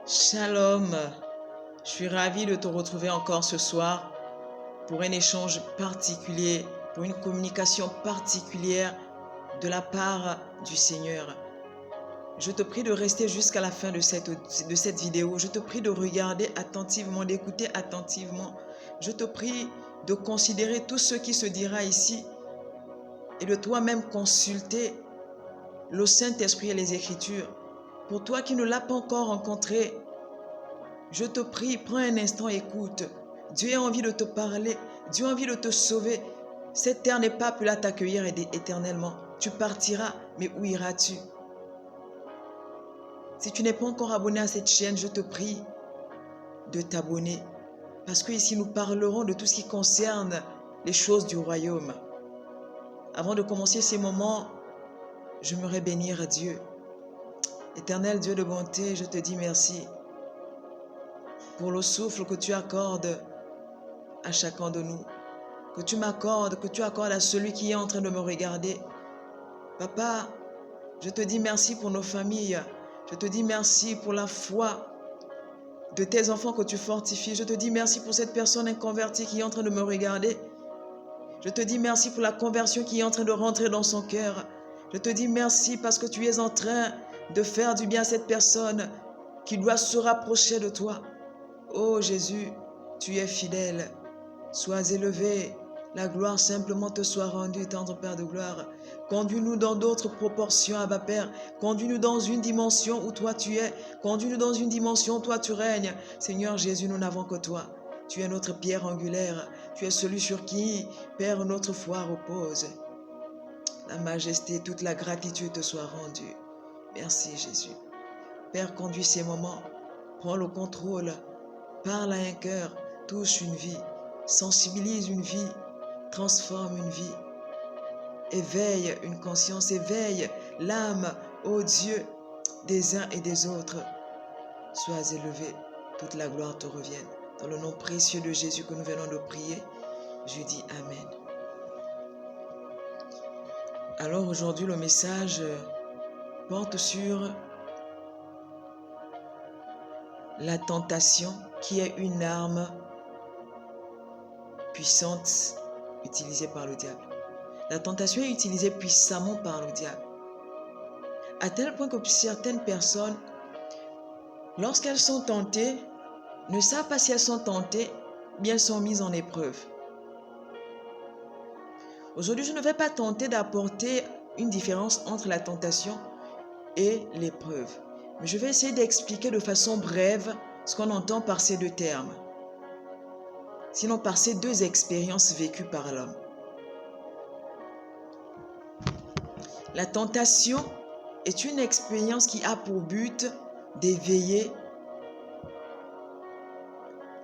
Shalom, je suis ravie de te retrouver encore ce soir pour un échange particulier, pour une communication particulière de la part du Seigneur. Je te prie de rester jusqu'à la fin de cette vidéo. Je te prie de regarder attentivement, d'écouter attentivement. Je te prie de considérer tout ce qui se dira ici et de toi-même consulter le Saint-Esprit et les Écritures. Pour toi qui ne l'as pas encore rencontré, je te prie, prends un instant, écoute. Dieu a envie de te parler. Dieu a envie de te sauver. Cette terre n'est pas appelée à t'accueillir éternellement. Tu partiras, mais où iras-tu? Si tu n'es pas encore abonné à cette chaîne, je te prie de t'abonner. Parce que ici, nous parlerons de tout ce qui concerne les choses du royaume. Avant de commencer ces moments, j'aimerais bénir Dieu. Éternel Dieu de bonté, je te dis merci pour le souffle que tu accordes à chacun de nous, que tu m'accordes, que tu accordes à celui qui est en train de me regarder. Papa, je te dis merci pour nos familles. Je te dis merci pour la foi de tes enfants que tu fortifies. Je te dis merci pour cette personne inconvertie qui est en train de me regarder. Je te dis merci pour la conversion qui est en train de rentrer dans son cœur. Je te dis merci parce que tu es en train de faire du bien à cette personne qui doit se rapprocher de toi. Oh Jésus, tu es fidèle. Sois élevé, la gloire simplement te soit rendue, tendre Père de gloire. Conduis-nous dans d'autres proportions, Abba Père. Conduis-nous dans une dimension où toi tu es. Conduis-nous dans une dimension où toi tu règnes. Seigneur Jésus, nous n'avons que toi. Tu es notre pierre angulaire. Tu es celui sur qui, Père, notre foi repose. La majesté, toute la gratitude te soit rendue. Merci Jésus. Père, conduis ces moments. Prends le contrôle. Parle à un cœur. Touche une vie. Sensibilise une vie, transforme une vie, éveille une conscience, éveille l'âme, ô Dieu, des uns et des autres. Sois élevé, toute la gloire te revienne. Dans le nom précieux de Jésus que nous venons de prier, je dis Amen. Alors aujourd'hui, le message porte sur la tentation qui est une arme puissante utilisée par le diable. La tentation est utilisée puissamment par le diable. À tel point que certaines personnes, lorsqu'elles sont tentées, ne savent pas si elles sont tentées, bien sont mises en épreuve. Aujourd'hui, je ne vais pas tenter d'apporter une différence entre la tentation et l'épreuve. Mais je vais essayer d'expliquer de façon brève ce qu'on entend par ces deux termes. Sinon par ces deux expériences vécues par l'homme. La tentation est une expérience qui a pour but d'éveiller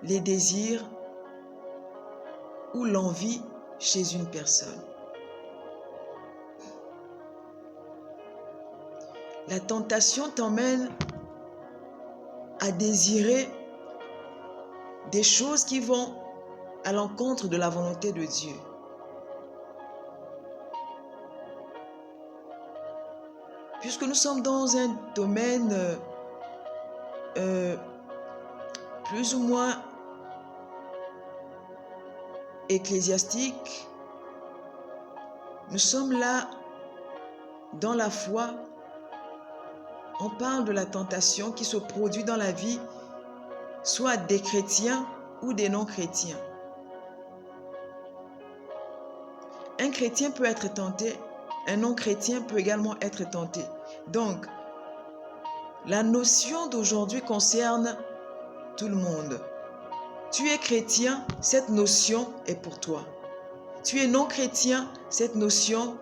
les désirs ou l'envie chez une personne. La tentation t'emmène à désirer des choses qui vont à l'encontre de la volonté de Dieu. Puisque nous sommes dans un domaine plus ou moins ecclésiastique, nous sommes là dans la foi. On parle de la tentation qui se produit dans la vie, soit des chrétiens ou des non-chrétiens. Un chrétien peut être tenté, un non-chrétien peut également être tenté. Donc, la notion d'aujourd'hui concerne tout le monde. Tu es chrétien, cette notion est pour toi. Tu es non-chrétien, cette notion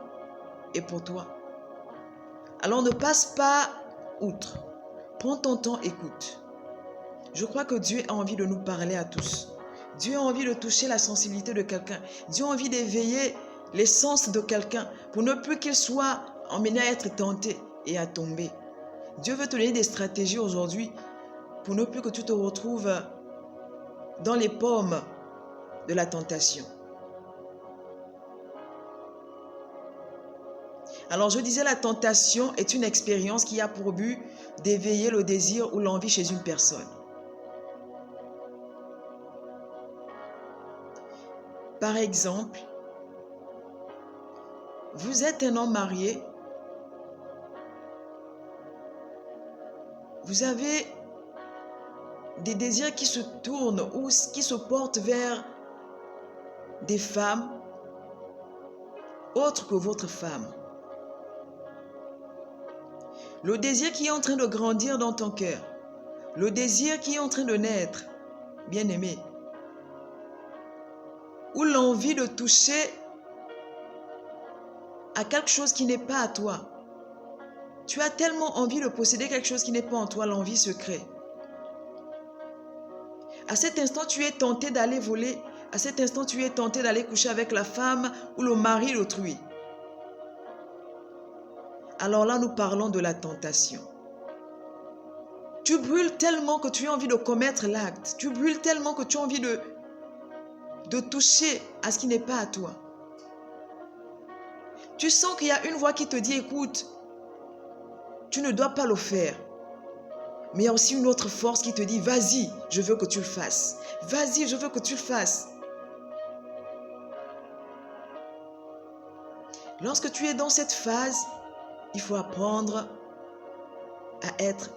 est pour toi. Alors ne passe pas outre. Prends ton temps, écoute. Je crois que Dieu a envie de nous parler à tous. Dieu a envie de toucher la sensibilité de quelqu'un. Dieu a envie d'éveiller les sens de quelqu'un pour ne plus qu'il soit emmené à être tenté et à tomber. Dieu veut te donner des stratégies aujourd'hui pour ne plus que tu te retrouves dans les pommes de la tentation. Alors je disais, la tentation est une expérience qui a pour but d'éveiller le désir ou l'envie chez une personne. Par exemple, vous êtes un homme marié, vous avez des désirs qui se tournent ou qui se portent vers des femmes autres que votre femme. Le désir qui est en train de grandir dans ton cœur, le désir qui est en train de naître, bien-aimé, ou l'envie de toucher à quelque chose qui n'est pas à toi. Tu as tellement envie de posséder quelque chose qui n'est pas en toi, l'envie se crée. À cet instant, tu es tenté d'aller voler. À cet instant, tu es tenté d'aller coucher avec la femme ou le mari d'autrui. Alors là, nous parlons de la tentation. Tu brûles tellement que tu as envie de commettre l'acte. Tu brûles tellement que tu as envie de toucher à ce qui n'est pas à toi. Tu sens qu'il y a une voix qui te dit, écoute, tu ne dois pas le faire. Mais il y a aussi une autre force qui te dit, vas-y, je veux que tu le fasses. Vas-y, je veux que tu le fasses. Lorsque tu es dans cette phase, il faut apprendre à être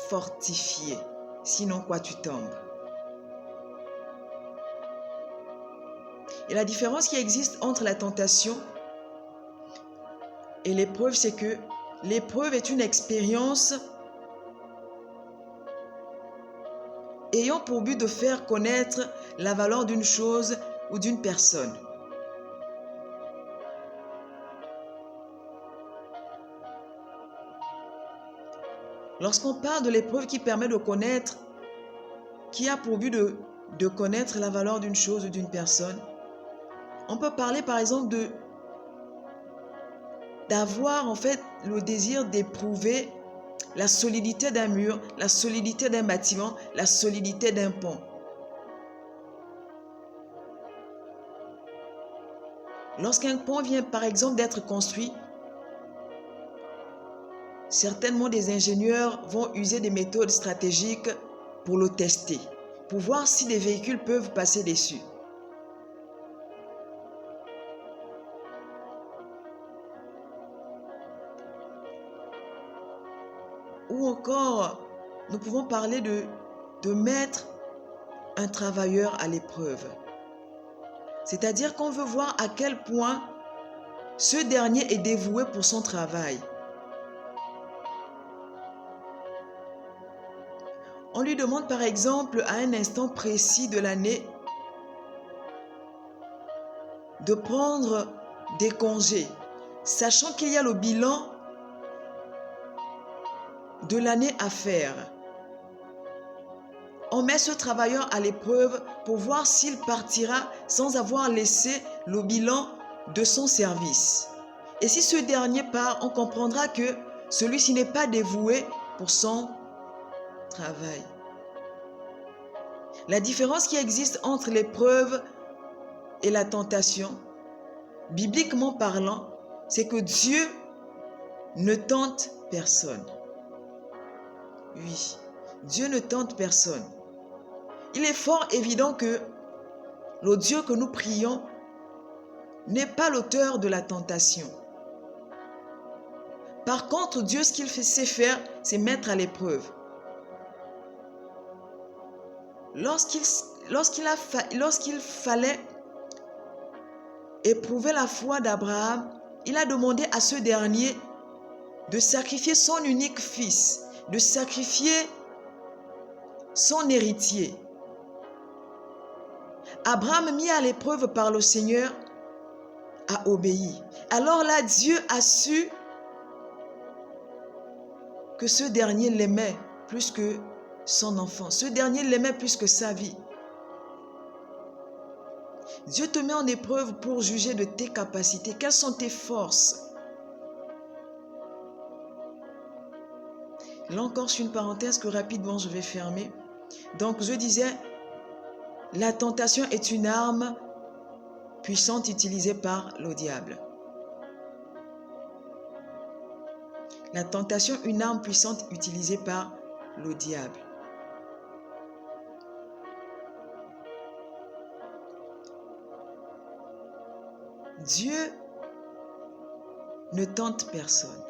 fortifié. Sinon, quoi, tu tombes. Et la différence qui existe entre la tentation et l'épreuve, c'est que l'épreuve est une expérience ayant pour but de faire connaître la valeur d'une chose ou d'une personne. Lorsqu'on parle de l'épreuve qui permet de connaître, qui a pour but de connaître la valeur d'une chose ou d'une personne, on peut parler par exemple d'avoir en fait le désir d'éprouver la solidité d'un mur, la solidité d'un bâtiment, la solidité d'un pont. Lorsqu'un pont vient par exemple d'être construit, certainement des ingénieurs vont user des méthodes stratégiques pour le tester, pour voir si des véhicules peuvent passer dessus. Ou encore, nous pouvons parler de mettre un travailleur à l'épreuve. C'est-à-dire qu'on veut voir à quel point ce dernier est dévoué pour son travail. On lui demande par exemple à un instant précis de l'année de prendre des congés, sachant qu'il y a le bilan de l'année à faire. On met ce travailleur à l'épreuve pour voir s'il partira sans avoir laissé le bilan de son service. Et si ce dernier part, on comprendra que celui-ci n'est pas dévoué pour son travail. La différence qui existe entre l'épreuve et la tentation, bibliquement parlant, c'est que Dieu ne tente personne. Oui, Dieu ne tente personne. Il est fort évident que le Dieu que nous prions n'est pas l'auteur de la tentation. Par contre, Dieu, ce qu'il sait faire, c'est mettre à l'épreuve. Lorsqu'il fallait éprouver la foi d'Abraham, il a demandé à ce dernier de sacrifier son unique fils, de sacrifier son héritier. Abraham, mis à l'épreuve par le Seigneur, a obéi. Alors là, Dieu a su que ce dernier l'aimait plus que son enfant. Ce dernier l'aimait plus que sa vie. Dieu te met en épreuve pour juger de tes capacités. Quelles sont tes forces? Là encore, c'est une parenthèse que rapidement je vais fermer. Donc, je disais, la tentation est une arme puissante utilisée par le diable. La tentation, une arme puissante utilisée par le diable. Dieu ne tente personne.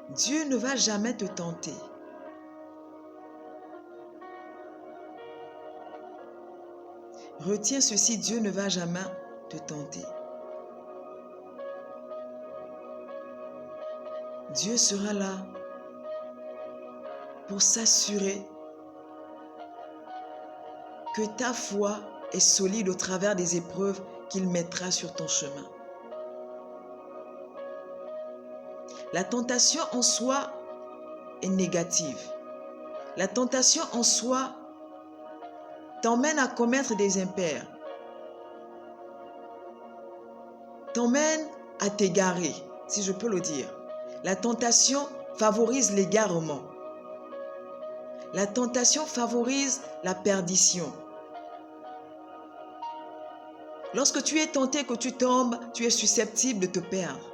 Dieu ne va jamais te tenter. Retiens ceci, Dieu ne va jamais te tenter. Dieu sera là pour s'assurer que ta foi est solide au travers des épreuves qu'il mettra sur ton chemin. La tentation en soi est négative. La tentation en soi t'emmène à commettre des impairs, t'emmène à t'égarer, si je peux le dire. La tentation favorise l'égarement. La tentation favorise la perdition. Lorsque tu es tenté, que tu tombes, tu es susceptible de te perdre.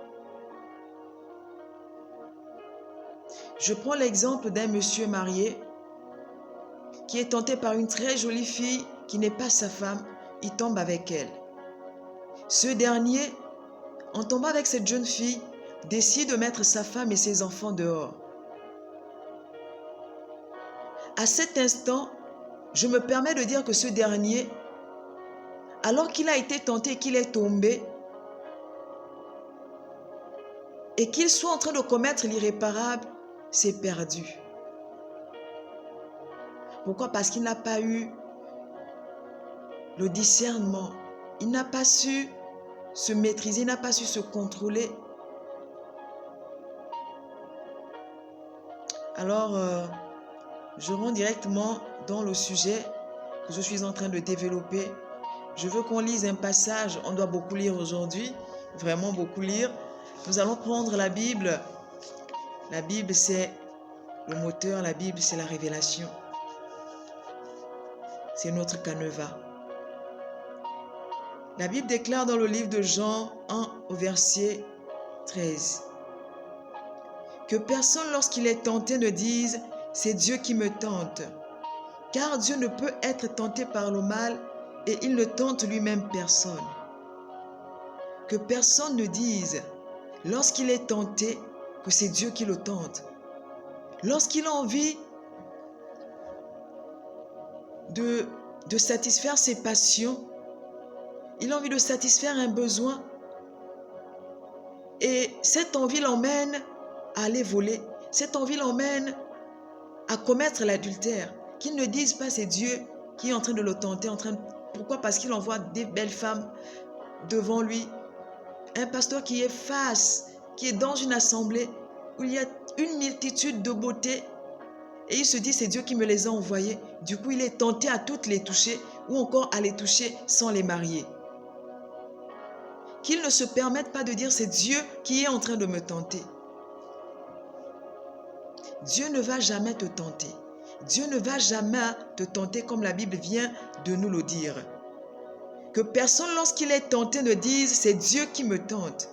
Je prends l'exemple d'un monsieur marié qui est tenté par une très jolie fille qui n'est pas sa femme. Il tombe avec elle. Ce dernier, en tombant avec cette jeune fille, décide de mettre sa femme et ses enfants dehors. À cet instant, je me permets de dire que ce dernier, alors qu'il a été tenté et qu'il est tombé, et qu'il soit en train de commettre l'irréparable, c'est perdu. Pourquoi? Parce qu'il n'a pas eu le discernement. Il n'a pas su se maîtriser, il n'a pas su se contrôler. Alors, je rentre directement dans le sujet que je suis en train de développer. Je veux qu'on lise un passage, on doit beaucoup lire aujourd'hui, vraiment beaucoup lire. Nous allons prendre la Bible. La Bible, c'est le moteur, la Bible, c'est la révélation. C'est notre canevas. La Bible déclare dans le livre de Jean 1 au verset 13 que personne lorsqu'il est tenté ne dise « c'est Dieu qui me tente ». Car Dieu ne peut être tenté par le mal et il ne tente lui-même personne. Que personne ne dise lorsqu'il est tenté que c'est Dieu qui le tente. Lorsqu'il a envie de satisfaire ses passions, il a envie de satisfaire un besoin et cette envie l'emmène à aller voler, cette envie l'emmène à commettre l'adultère. Qu'il ne dise pas c'est Dieu qui est en train de le tenter, pourquoi? Parce qu'il envoie des belles femmes devant lui. Un pasteur qui est face, qui est dans une assemblée où il y a une multitude de beauté et il se dit c'est Dieu qui me les a envoyées. Du coup, il est tenté à toutes les toucher ou encore à les toucher sans les marier. Qu'il ne se permette pas de dire c'est Dieu qui est en train de me tenter. Dieu ne va jamais te tenter. Dieu ne va jamais te tenter comme la Bible vient de nous le dire. Que personne lorsqu'il est tenté ne dise c'est Dieu qui me tente.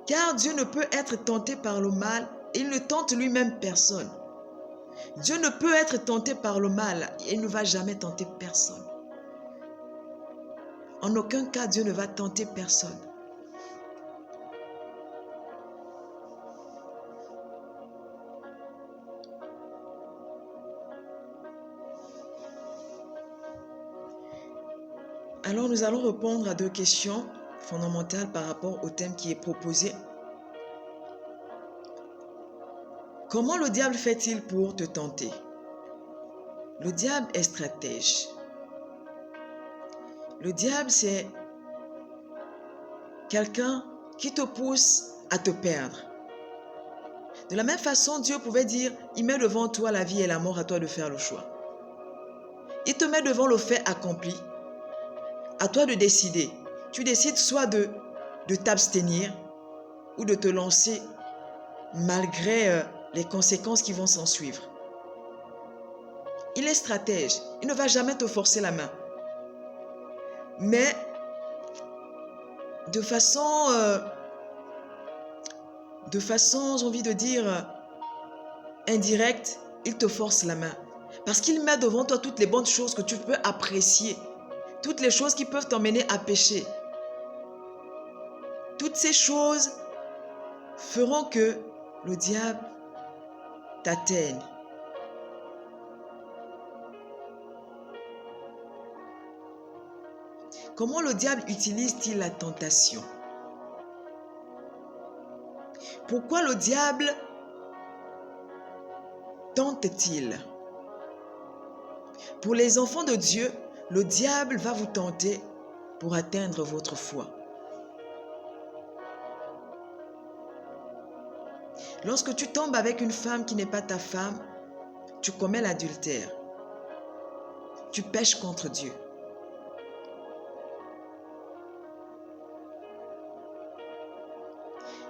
Car Dieu ne peut être tenté par le mal et il ne tente lui-même personne. Dieu ne peut être tenté par le mal et il ne va jamais tenter personne. En aucun cas, Dieu ne va tenter personne. Alors, nous allons répondre à deux questions fondamentales par rapport au thème qui est proposé. Comment le diable fait-il pour te tenter? Le diable est stratège. Le diable, c'est quelqu'un qui te pousse à te perdre. De la même façon, Dieu pouvait dire, il met devant toi la vie et la mort, à toi de faire le choix. Il te met devant le fait accompli. À toi de décider. Tu décides soit de t'abstenir ou de te lancer malgré les conséquences qui vont s'en suivre. Il est stratège. Il ne va jamais te forcer la main. Mais de façon de façon, j'ai envie de dire, indirecte, il te force la main. Parce qu'il met devant toi toutes les bonnes choses que tu peux apprécier. Toutes les choses qui peuvent t'emmener à pécher. Toutes ces choses feront que le diable t'atteigne. Comment le diable utilise-t-il la tentation? Pourquoi le diable tente-t-il? Pour les enfants de Dieu, le diable va vous tenter pour atteindre votre foi. Lorsque tu tombes avec une femme qui n'est pas ta femme, tu commets l'adultère. Tu pèches contre Dieu.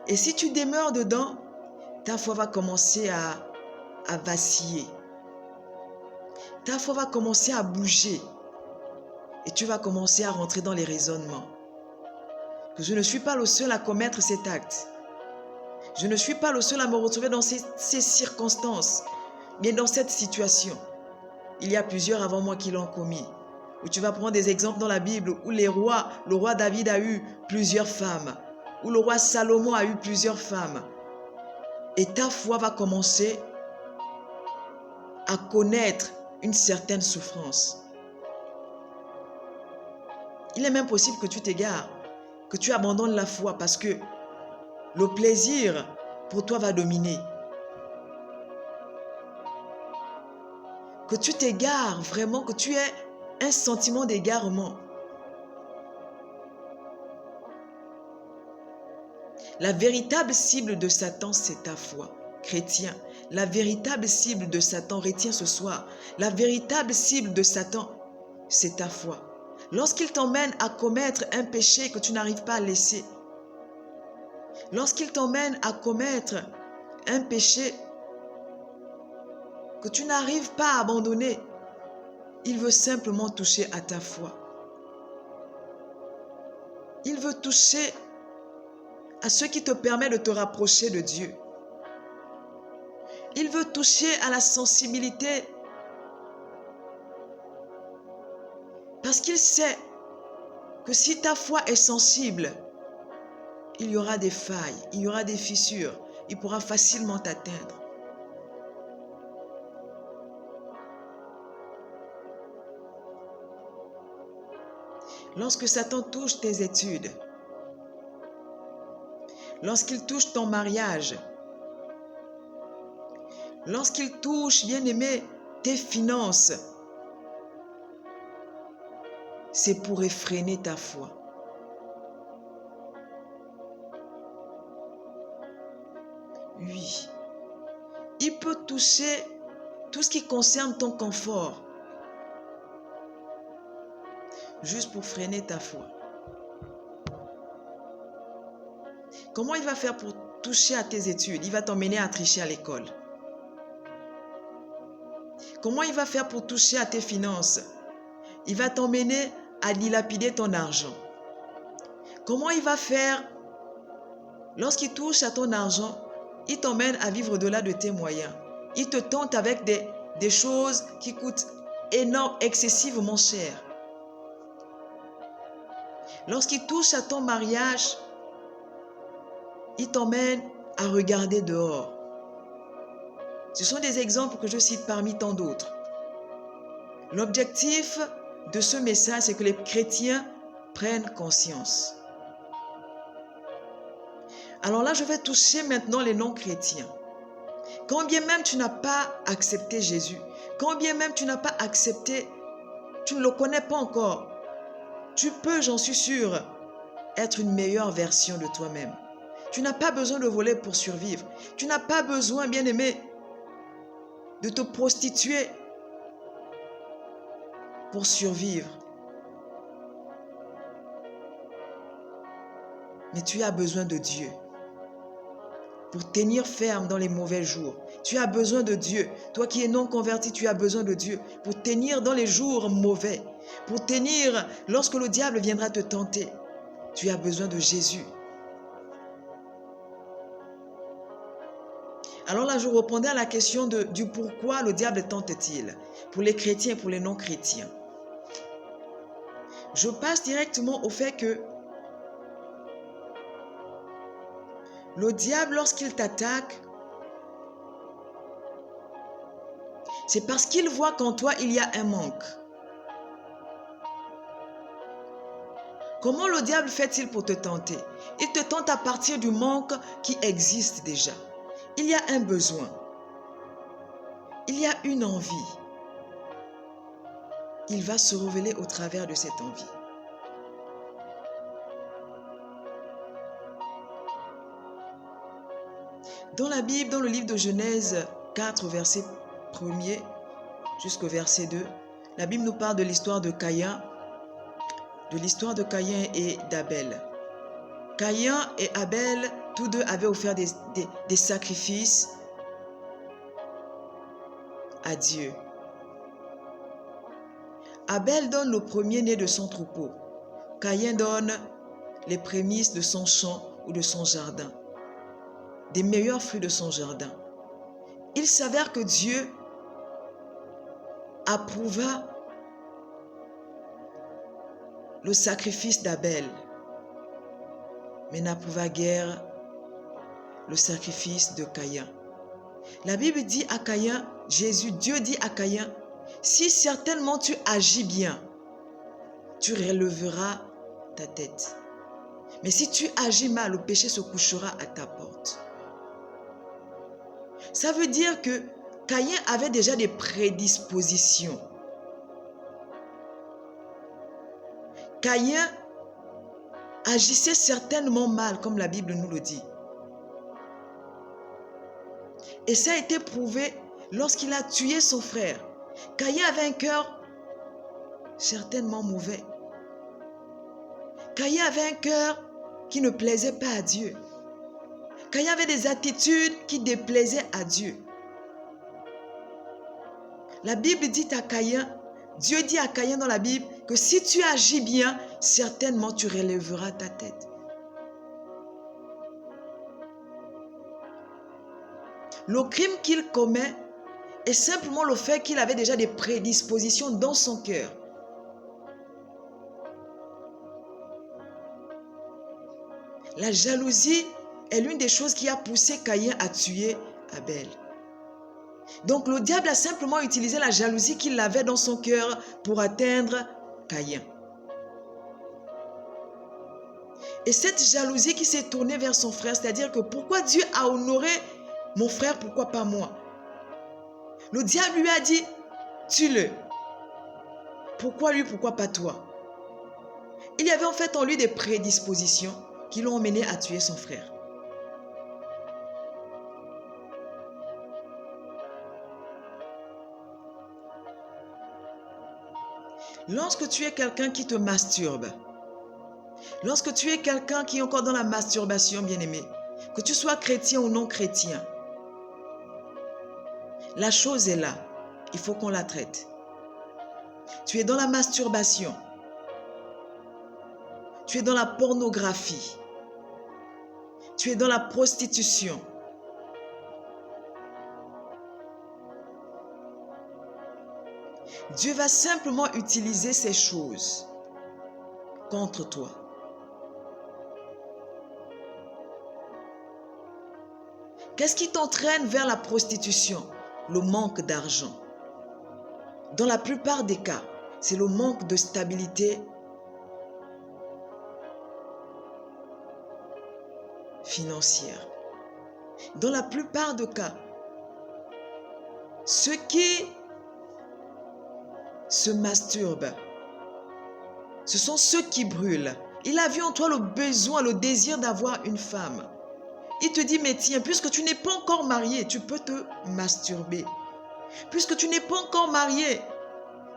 Et si tu demeures dedans, ta foi va commencer à vaciller. Ta foi va commencer à bouger. Et tu vas commencer à rentrer dans les raisonnements. Que je ne suis pas le seul à commettre cet acte. Je ne suis pas le seul à me retrouver dans ces circonstances, mais dans cette situation. Il y a plusieurs avant moi qui l'ont commis. Où tu vas prendre des exemples dans la Bible où le roi David a eu plusieurs femmes, où le roi Salomon a eu plusieurs femmes. Et ta foi va commencer à connaître une certaine souffrance. Il est même possible que tu t'égares, que tu abandonnes la foi parce que le plaisir pour toi va dominer. Que tu t'égares vraiment, que tu aies un sentiment d'égarement. La véritable cible de Satan, c'est ta foi. Chrétien, la véritable cible de Satan, retiens ce soir, la véritable cible de Satan, c'est ta foi. Lorsqu'il t'emmène à commettre un péché que tu n'arrives pas à laisser, lorsqu'il t'emmène à commettre un péché que tu n'arrives pas à abandonner, il veut simplement toucher à ta foi. Il veut toucher à ce qui te permet de te rapprocher de Dieu. Il veut toucher à la sensibilité parce qu'il sait que si ta foi est sensible, il y aura des failles, il y aura des fissures, il pourra facilement t'atteindre. Lorsque Satan touche tes études, lorsqu'il touche ton mariage, lorsqu'il touche, bien-aimé, tes finances, c'est pour effréner ta foi. Oui, il peut toucher tout ce qui concerne ton confort, juste pour freiner ta foi. Comment il va faire pour toucher à tes études? Il va t'emmener à tricher à l'école. Comment il va faire pour toucher à tes finances? Il va t'emmener à dilapider ton argent. Comment il va faire lorsqu'il touche à ton argent? Il t'emmène à vivre au-delà de tes moyens. Il te tente avec des choses qui coûtent énormément, excessivement cher. Lorsqu'il touche à ton mariage, il t'emmène à regarder dehors. Ce sont des exemples que je cite parmi tant d'autres. L'objectif de ce message, c'est que les chrétiens prennent conscience. Alors là, je vais toucher maintenant les non-chrétiens. Quand bien même tu n'as pas accepté Jésus, quand bien même tu n'as pas accepté, tu ne le connais pas encore, tu peux, j'en suis sûre, être une meilleure version de toi-même. Tu n'as pas besoin de voler pour survivre. Tu n'as pas besoin, bien-aimé, de te prostituer pour survivre. Mais tu as besoin de Dieu pour tenir ferme dans les mauvais jours. Tu as besoin de Dieu. Toi qui es non converti, tu as besoin de Dieu pour tenir dans les jours mauvais, pour tenir lorsque le diable viendra te tenter. Tu as besoin de Jésus. Alors là, je répondais à la question du pourquoi le diable tente-t-il pour les chrétiens et pour les non-chrétiens. Je passe directement au fait que le diable, lorsqu'il t'attaque, c'est parce qu'il voit qu'en toi, il y a un manque. Comment le diable fait-il pour te tenter? Il te tente à partir du manque qui existe déjà. Il y a un besoin. Il y a une envie. Il va se révéler au travers de cette envie. Dans la Bible, dans le livre de Genèse 4, verset 1er jusqu'au verset 2, la Bible nous parle de l'histoire de Caïn, et d'Abel. Caïn et Abel, tous deux avaient offert des sacrifices à Dieu. Abel donne le premier-né de son troupeau. Caïn donne les prémices de son champ ou de son jardin, des meilleurs fruits de son jardin. Il s'avère que Dieu approuva le sacrifice d'Abel, mais n'approuva guère le sacrifice de Caïn. La Bible dit à Caïn, Dieu dit à Caïn, si certainement tu agis bien, tu relèveras ta tête. Mais si tu agis mal, le péché se couchera à ta porte. Ça veut dire que Caïn avait déjà des prédispositions. Caïn agissait certainement mal, comme la Bible nous le dit. Et ça a été prouvé lorsqu'il a tué son frère. Caïn avait un cœur certainement mauvais. Caïn avait un cœur qui ne plaisait pas à Dieu. Caïn avait des attitudes qui déplaisaient à Dieu. La Bible dit à Caïn, Dieu dit à Caïn dans la Bible que si tu agis bien, certainement tu relèveras ta tête. Le crime qu'il commet est simplement le fait qu'il avait déjà des prédispositions dans son cœur. La jalousie est l'une des choses qui a poussé Caïn à tuer Abel. Donc le diable a simplement utilisé la jalousie qu'il avait dans son cœur pour atteindre Caïn. Et cette jalousie qui s'est tournée vers son frère, c'est-à-dire que pourquoi Dieu a honoré mon frère, pourquoi pas moi? Le diable lui a dit, tue-le. Pourquoi lui, pourquoi pas toi? Il y avait en fait en lui des prédispositions qui l'ont emmené à tuer son frère. Lorsque tu es quelqu'un qui te masturbe, lorsque tu es quelqu'un qui est encore dans la masturbation, bien-aimé, que tu sois chrétien ou non chrétien, la chose est là, il faut qu'on la traite. Tu es dans la masturbation, tu es dans la pornographie, tu es dans la prostitution. Dieu va simplement utiliser ces choses contre toi. Qu'est-ce qui t'entraîne vers la prostitution? Le manque d'argent. Dans la plupart des cas, c'est le manque de stabilité financière. Dans la plupart des cas, ceux qui se masturbent, ce sont ceux qui brûlent. Il a vu en toi le besoin, le désir d'avoir une femme. Il te dit, mais tiens, puisque tu n'es pas encore marié, tu peux te masturber. Puisque tu n'es pas encore marié,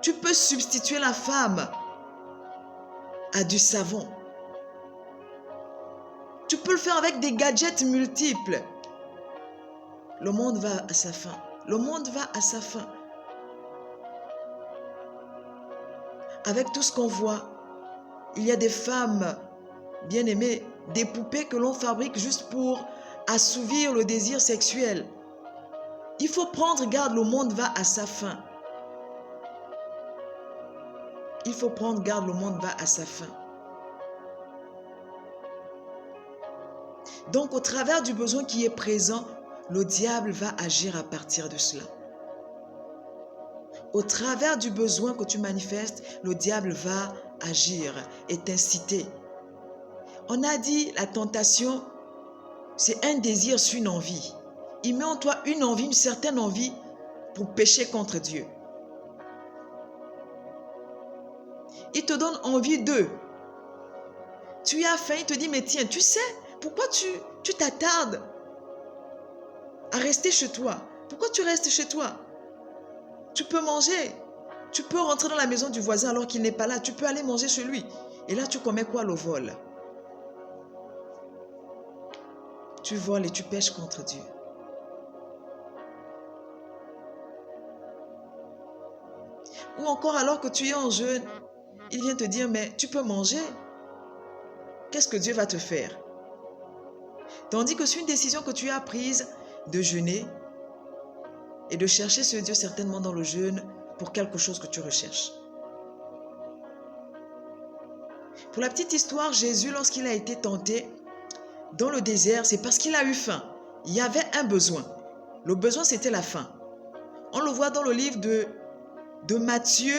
tu peux substituer la femme à du savon. Tu peux le faire avec des gadgets multiples. Le monde va à sa fin. Le monde va à sa fin. Avec tout ce qu'on voit, il y a des femmes bien-aimées, des poupées que l'on fabrique juste pour assouvir le désir sexuel. Il faut prendre garde, le monde va à sa fin. Il faut prendre garde, le monde va à sa fin. Donc, au travers du besoin qui est présent, le diable va agir à partir de cela. Au travers du besoin que tu manifestes, le diable va agir et t'inciter. On a dit la tentation, c'est un désir sur une envie. Il met en toi une envie, une certaine envie pour pécher contre Dieu. Il te donne envie d'eux. Tu as faim, il te dit, mais tiens, tu sais, pourquoi tu t'attardes à rester chez toi? Pourquoi tu restes chez toi? Tu peux manger. Tu peux rentrer dans la maison du voisin alors qu'il n'est pas là. Tu peux aller manger chez lui. Et là, tu commets quoi? Le vol. Tu voles et tu pèches contre Dieu. Ou encore alors que tu es en jeûne, il vient te dire, mais tu peux manger. Qu'est-ce que Dieu va te faire? Tandis que c'est une décision que tu as prise de jeûner et de chercher ce Dieu certainement dans le jeûne pour quelque chose que tu recherches. Pour la petite histoire, Jésus, lorsqu'il a été tenté dans le désert, c'est parce qu'il a eu faim. Il y avait un besoin. Le besoin, c'était la faim. On le voit dans le livre de Matthieu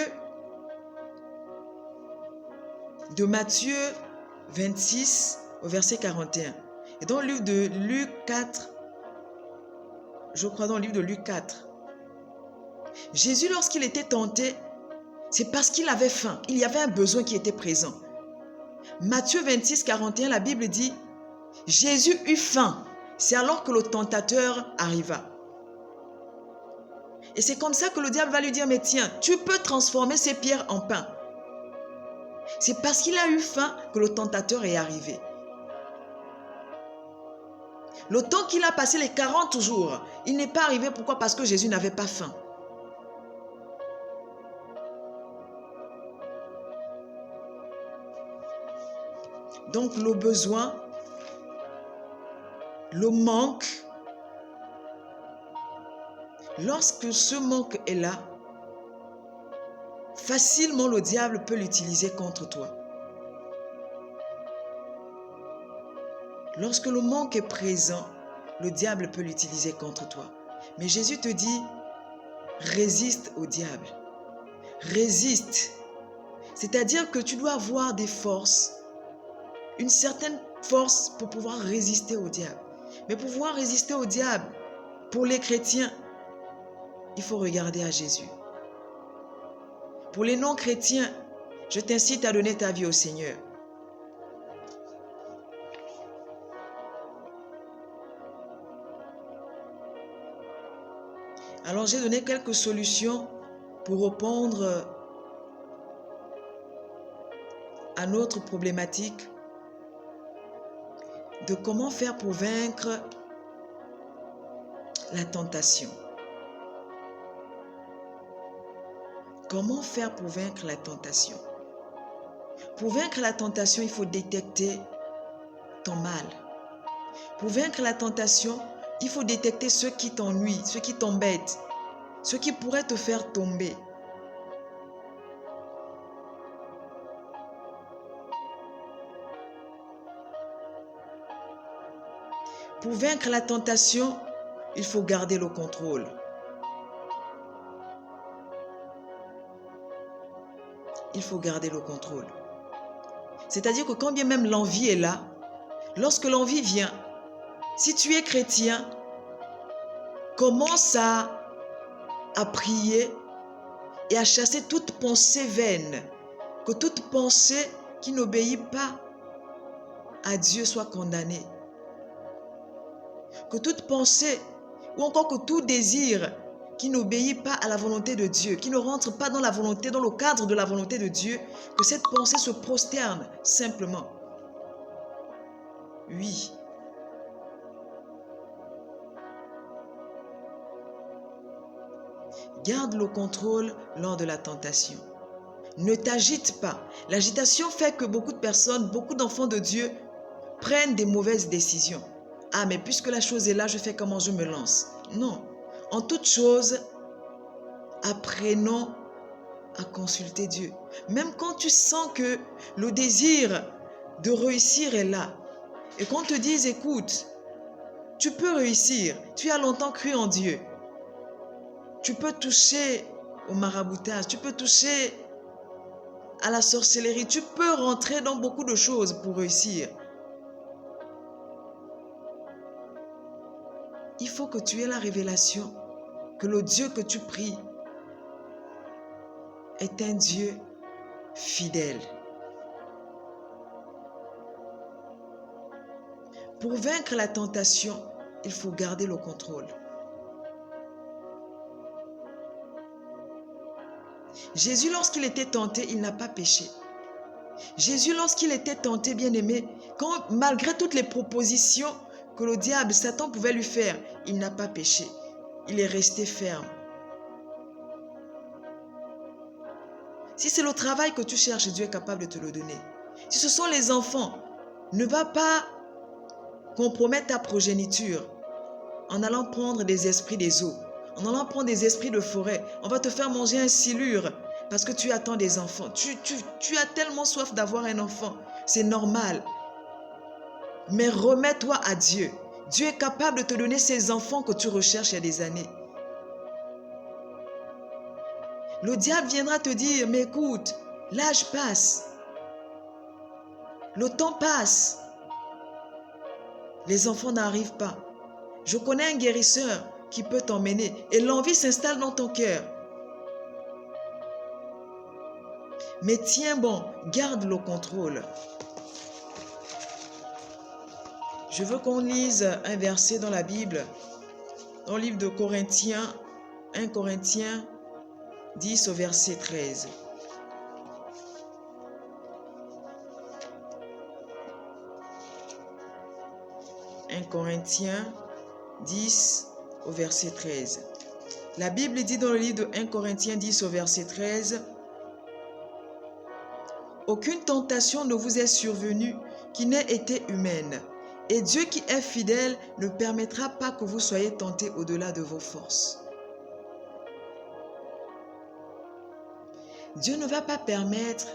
26 au verset 41. Et dans le livre de Luc 4, je crois dans le livre de Luc 4, Jésus, lorsqu'il était tenté, c'est parce qu'il avait faim. Il y avait un besoin qui était présent. Matthieu 26, 41, la Bible dit, Jésus eut faim. C'est alors que le tentateur arriva. Et c'est comme ça que le diable va lui dire, mais tiens, tu peux transformer ces pierres en pain. C'est parce qu'il a eu faim que le tentateur est arrivé. Le temps qu'il a passé, les 40 jours, il n'est pas arrivé. Pourquoi? Parce que Jésus n'avait pas faim. Donc le besoin, le manque, lorsque ce manque est là, facilement le diable peut l'utiliser contre toi. Lorsque le manque est présent, le diable peut l'utiliser contre toi. Mais Jésus te dit, résiste au diable. Résiste. C'est-à-dire que tu dois avoir des forces, une certaine force pour pouvoir résister au diable. Mais pour pouvoir résister au diable, pour les chrétiens, il faut regarder à Jésus. Pour les non-chrétiens, je t'incite à donner ta vie au Seigneur. Alors j'ai donné quelques solutions pour répondre à notre problématique de comment faire pour vaincre la tentation. Comment faire pour vaincre la tentation? Pour vaincre la tentation, il faut détecter ton mal. Pour vaincre la tentation, il faut détecter ce qui t'ennuie, ce qui t'embête, ce qui pourrait te faire tomber. Pour vaincre la tentation, il faut garder le contrôle. Il faut garder le contrôle. C'est-à-dire que quand bien même l'envie est là, lorsque l'envie vient, si tu es chrétien, commence à prier et à chasser toute pensée vaine, que toute pensée qui n'obéit pas à Dieu soit condamnée. Que toute pensée ou encore que tout désir qui n'obéit pas à la volonté de Dieu, qui ne rentre pas dans la volonté, dans le cadre de la volonté de Dieu, que cette pensée se prosterne simplement. Oui. Garde le contrôle lors de la tentation. Ne t'agite pas. L'agitation fait que beaucoup de personnes, beaucoup d'enfants de Dieu prennent des mauvaises décisions. Ah, mais puisque la chose est là, je fais comment? Je me lance. Non. En toute chose, apprenons à consulter Dieu. Même quand tu sens que le désir de réussir est là, et qu'on te dise, écoute, tu peux réussir, tu as longtemps cru en Dieu, tu peux toucher au maraboutage, tu peux toucher à la sorcellerie, tu peux rentrer dans beaucoup de choses pour réussir. Il faut que tu aies la révélation que le Dieu que tu pries est un Dieu fidèle. Pour vaincre la tentation, il faut garder le contrôle. Jésus, lorsqu'il était tenté, il n'a pas péché. Jésus, lorsqu'il était tenté, bien-aimé, malgré toutes les propositions que le diable, Satan pouvait lui faire, il n'a pas péché. Il est resté ferme. Si c'est le travail que tu cherches, Dieu est capable de te le donner. Si ce sont les enfants, ne va pas compromettre ta progéniture en allant prendre des esprits des eaux, en allant prendre des esprits de forêt. On va te faire manger un silure parce que tu attends des enfants. Tu as tellement soif d'avoir un enfant. C'est normal. Mais remets-toi à Dieu. Dieu est capable de te donner ces enfants que tu recherches il y a des années. Le diable viendra te dire, mais écoute, l'âge passe. Le temps passe. Les enfants n'arrivent pas. Je connais un guérisseur qui peut t'emmener et l'envie s'installe dans ton cœur. Mais tiens bon, garde le contrôle. Je veux qu'on lise un verset dans la Bible, dans le livre de Corinthiens, 1 Corinthiens 10 au verset 13. « 1 Corinthiens 10 au verset 13. La Bible dit dans le livre de 1 Corinthiens 10 au verset 13, « Aucune tentation ne vous est survenue qui n'ait été humaine, et Dieu qui est fidèle ne permettra pas que vous soyez tentés au-delà de vos forces. » Dieu ne va pas permettre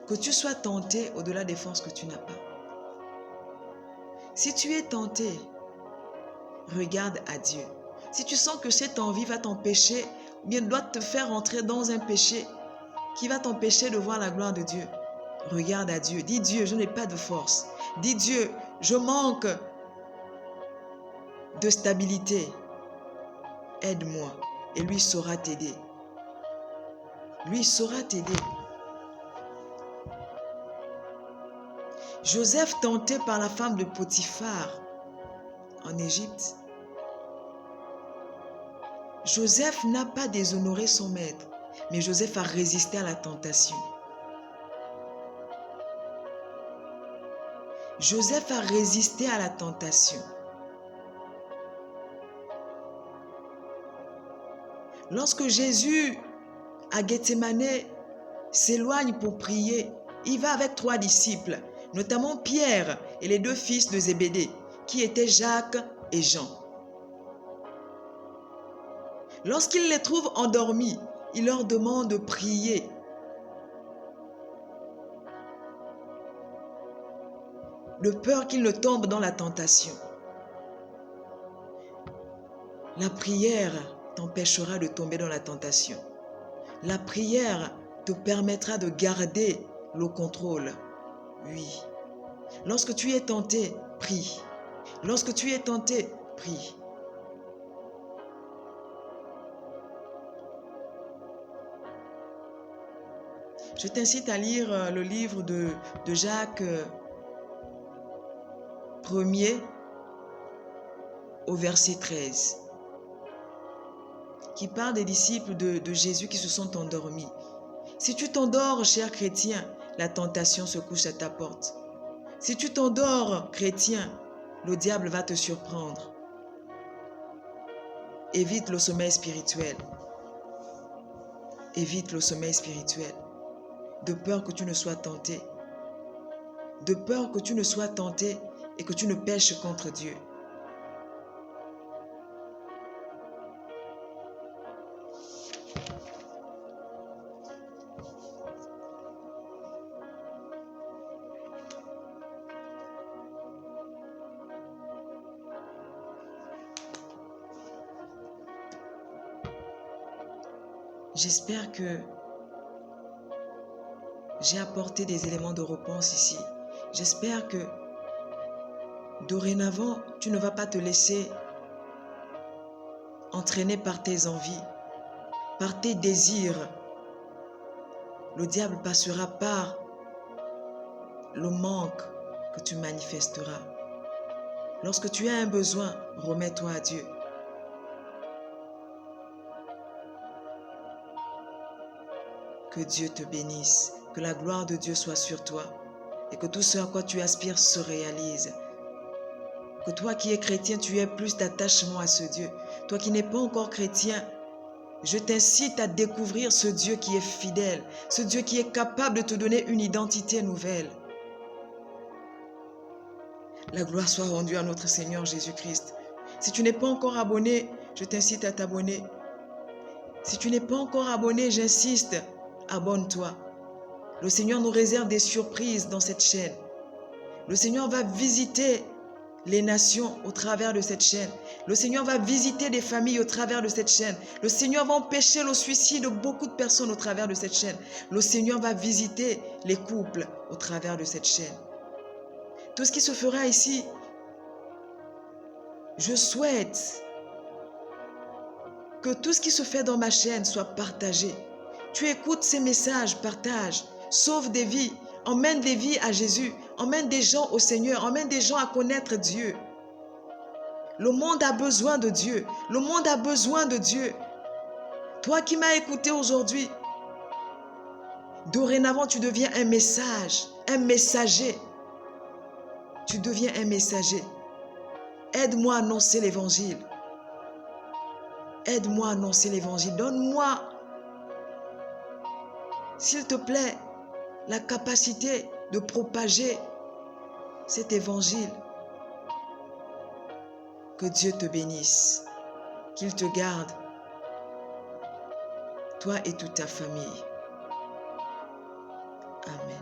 que tu sois tenté au-delà des forces que tu n'as pas. Si tu es tenté, regarde à Dieu. Si tu sens que cette envie va t'empêcher, ou bien doit te faire entrer dans un péché qui va t'empêcher de voir la gloire de Dieu, regarde à Dieu. Dis Dieu, je n'ai pas de force. Dis Dieu, je manque de stabilité. Aide-moi. Et lui saura t'aider. Lui saura t'aider. Joseph, tenté par la femme de Potiphar en Égypte, Joseph n'a pas déshonoré son maître, mais Joseph a résisté à la tentation. Joseph a résisté à la tentation. Lorsque Jésus, à Gethsémane, s'éloigne pour prier, il va avec 3 disciples, notamment Pierre et les 2 fils de Zébédée, qui étaient Jacques et Jean. Lorsqu'il les trouve endormis, il leur demande de prier. De peur qu'ils ne tombent dans la tentation. La prière t'empêchera de tomber dans la tentation. La prière te permettra de garder le contrôle. Oui. Lorsque tu es tenté, prie. Lorsque tu es tenté, prie. Je t'incite à lire le livre de Jacques 1er au verset 13, qui parle des disciples de Jésus qui se sont endormis. Si tu t'endors, cher chrétien, la tentation se couche à ta porte. Si tu t'endors, chrétien, le diable va te surprendre. Évite le sommeil spirituel. Évite le sommeil spirituel. De peur que tu ne sois tenté. De peur que tu ne sois tenté et que tu ne pèches contre Dieu. J'espère que j'ai apporté des éléments de réponse ici. J'espère que dorénavant, tu ne vas pas te laisser entraîner par tes envies, par tes désirs. Le diable passera par le manque que tu manifesteras. Lorsque tu as un besoin, remets-toi à Dieu. Que Dieu te bénisse, que la gloire de Dieu soit sur toi et que tout ce à quoi tu aspires se réalise. Que toi qui es chrétien, tu aies plus d'attachement à ce Dieu. Toi qui n'es pas encore chrétien, je t'incite à découvrir ce Dieu qui est fidèle, ce Dieu qui est capable de te donner une identité nouvelle. La gloire soit rendue à notre Seigneur Jésus-Christ. Si tu n'es pas encore abonné, je t'incite à t'abonner. Si tu n'es pas encore abonné, j'insiste, abonne-toi. Le Seigneur nous réserve des surprises dans cette chaîne. Le Seigneur va visiter les nations au travers de cette chaîne. Le Seigneur va visiter des familles au travers de cette chaîne. Le Seigneur va empêcher le suicide de beaucoup de personnes au travers de cette chaîne. Le Seigneur va visiter les couples au travers de cette chaîne. Tout ce qui se fera ici, je souhaite que tout ce qui se fait dans ma chaîne soit partagé. Tu écoutes ces messages, partage, sauve des vies, emmène des vies à Jésus, emmène des gens au Seigneur, emmène des gens à connaître Dieu. Le monde a besoin de Dieu. Le monde a besoin de Dieu. Toi qui m'as écouté aujourd'hui, dorénavant tu deviens un message, un messager. Tu deviens un messager. Aide-moi à annoncer l'évangile. Aide-moi à annoncer l'évangile. Donne-moi, s'il te plaît, la capacité de propager cet évangile. Que Dieu te bénisse, qu'il te garde, toi et toute ta famille. Amen.